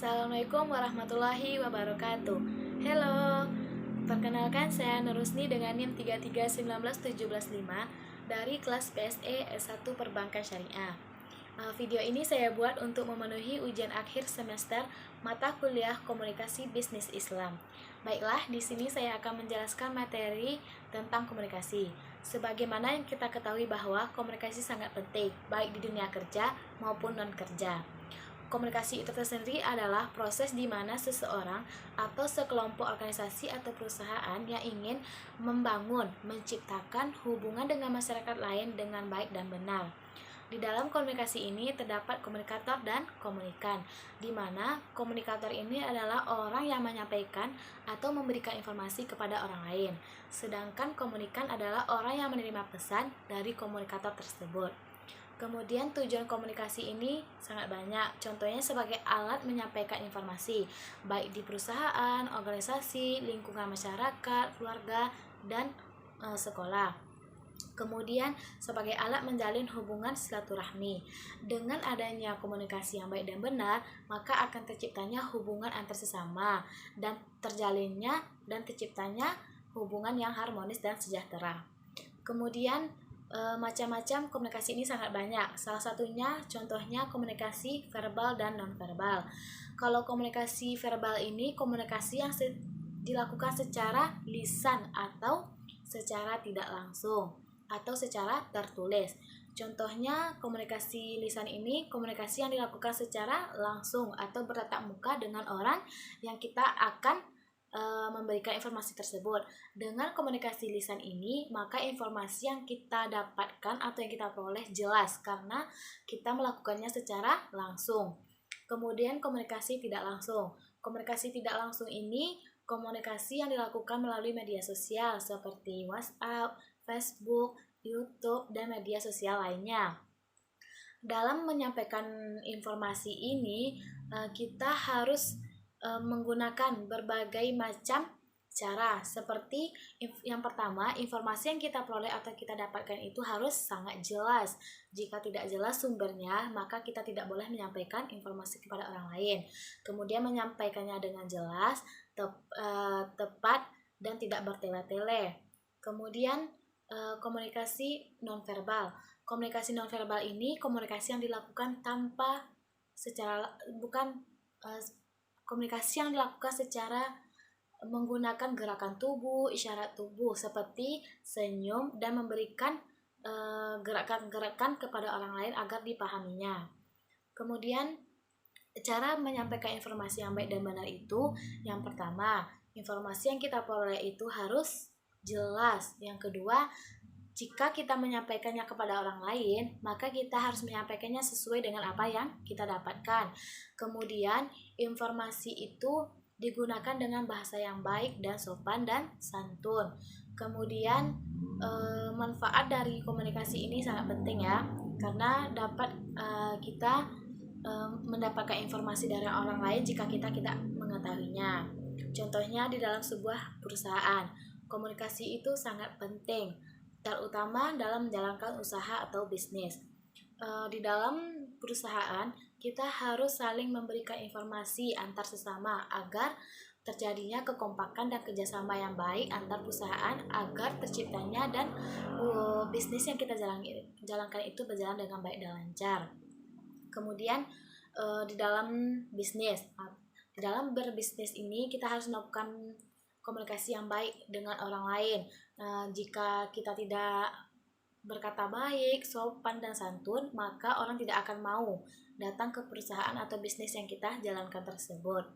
Assalamualaikum warahmatullahi wabarakatuh. Halo, perkenalkan saya Nurusni dengan NIM 3319175 dari kelas PSE S1 Perbankan Syariah. Video ini saya buat untuk memenuhi ujian akhir semester mata kuliah Komunikasi Bisnis Islam. Baiklah, di sini saya akan menjelaskan materi tentang komunikasi. Sebagaimana yang kita ketahui bahwa komunikasi sangat penting, baik di dunia kerja maupun non-kerja. Komunikasi itu tersendiri adalah proses di mana seseorang atau sekelompok organisasi atau perusahaan yang ingin membangun, menciptakan hubungan dengan masyarakat lain dengan baik dan benar. Di dalam komunikasi ini terdapat komunikator dan komunikan, di mana komunikator ini adalah orang yang menyampaikan atau memberikan informasi kepada orang lain, sedangkan komunikan adalah orang yang menerima pesan dari komunikator tersebut. Kemudian tujuan komunikasi ini sangat banyak, contohnya sebagai alat menyampaikan informasi, baik di perusahaan, organisasi, lingkungan masyarakat, keluarga, dan sekolah. Kemudian sebagai alat menjalin hubungan silaturahmi. Dengan adanya komunikasi yang baik dan benar, maka akan terciptanya hubungan antar sesama dan terjalinnya dan terciptanya hubungan yang harmonis dan sejahtera. Kemudian macam-macam komunikasi ini sangat banyak. Salah satunya contohnya komunikasi verbal dan nonverbal. Kalau komunikasi verbal ini komunikasi yang dilakukan secara lisan atau secara tidak langsung atau secara tertulis. Contohnya komunikasi lisan ini komunikasi yang dilakukan secara langsung atau bertatap muka dengan orang yang kita akan memberikan informasi tersebut. Dengan komunikasi lisan ini, maka informasi yang kita dapatkan atau yang kita peroleh jelas karena kita melakukannya secara langsung. Kemudian komunikasi tidak langsung. Komunikasi tidak langsung ini komunikasi yang dilakukan melalui media sosial seperti WhatsApp, Facebook, YouTube, dan media sosial lainnya. Dalam menyampaikan informasi ini, kita harus menggunakan berbagai macam cara. Seperti yang pertama, informasi yang kita peroleh atau kita dapatkan itu harus sangat jelas. Jika tidak jelas sumbernya, maka kita tidak boleh menyampaikan informasi kepada orang lain. Kemudian menyampaikannya dengan jelas, tepat, dan tidak bertele-tele. Kemudian komunikasi nonverbal. Komunikasi nonverbal ini komunikasi yang dilakukan komunikasi yang dilakukan secara menggunakan gerakan tubuh, isyarat tubuh seperti senyum dan memberikan gerakan-gerakan kepada orang lain agar dipahaminya. Kemudian cara menyampaikan informasi yang baik dan benar itu, yang pertama, informasi yang kita peroleh itu harus jelas. Yang kedua, jika kita menyampaikannya kepada orang lain, maka kita harus menyampaikannya sesuai dengan apa yang kita dapatkan. Kemudian, informasi itu digunakan dengan bahasa yang baik dan sopan dan santun. Kemudian, manfaat dari komunikasi ini sangat penting ya, karena dapat kita mendapatkan informasi dari orang lain jika kita tidak mengetahuinya. Contohnya di dalam sebuah perusahaan, komunikasi itu sangat penting, terutama dalam menjalankan usaha atau bisnis. Di dalam perusahaan, kita harus saling memberikan informasi antar sesama agar terjadinya kekompakan dan kerjasama yang baik antar perusahaan agar terciptanya dan bisnis yang kita jalankan itu berjalan dengan baik dan lancar. Kemudian di dalam berbisnis ini kita harus melakukan komunikasi yang baik dengan orang lain. Jika kita tidak berkata baik, sopan, dan santun, maka orang tidak akan mau datang ke perusahaan atau bisnis yang kita jalankan tersebut.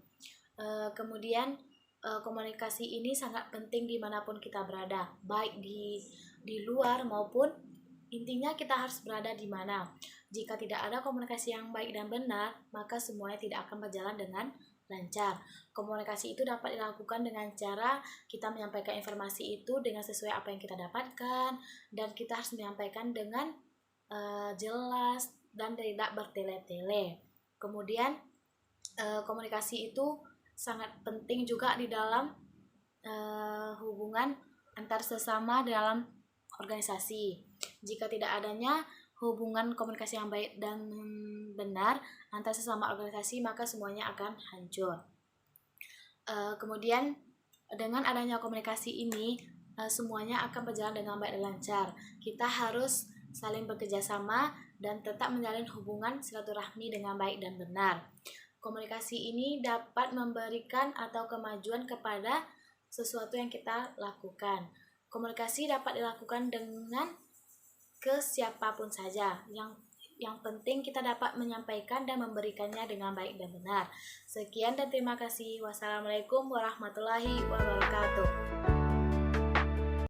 Kemudian komunikasi ini sangat penting dimanapun kita berada, baik di luar maupun intinya kita harus berada di mana. Jika tidak ada komunikasi yang baik dan benar, maka semuanya tidak akan berjalan dengan lancar. Komunikasi itu dapat dilakukan dengan cara kita menyampaikan informasi itu dengan sesuai apa yang kita dapatkan, dan kita harus menyampaikan dengan jelas dan tidak bertele-tele. Kemudian komunikasi itu sangat penting juga di dalam hubungan antar sesama dalam organisasi. Jika tidak adanya hubungan komunikasi yang baik dan benar antara sesama organisasi, maka semuanya akan hancur. Kemudian dengan adanya komunikasi ini, semuanya akan berjalan dengan baik dan lancar. Kita harus saling bekerja sama dan tetap menjalin hubungan silaturahmi dengan baik dan benar. Komunikasi ini dapat memberikan atau kemajuan kepada sesuatu yang kita lakukan. Komunikasi dapat dilakukan dengan ke siapapun saja. Yang penting kita dapat menyampaikan dan memberikannya dengan baik dan benar. Sekian dan terima kasih. Wassalamualaikum warahmatullahi wabarakatuh.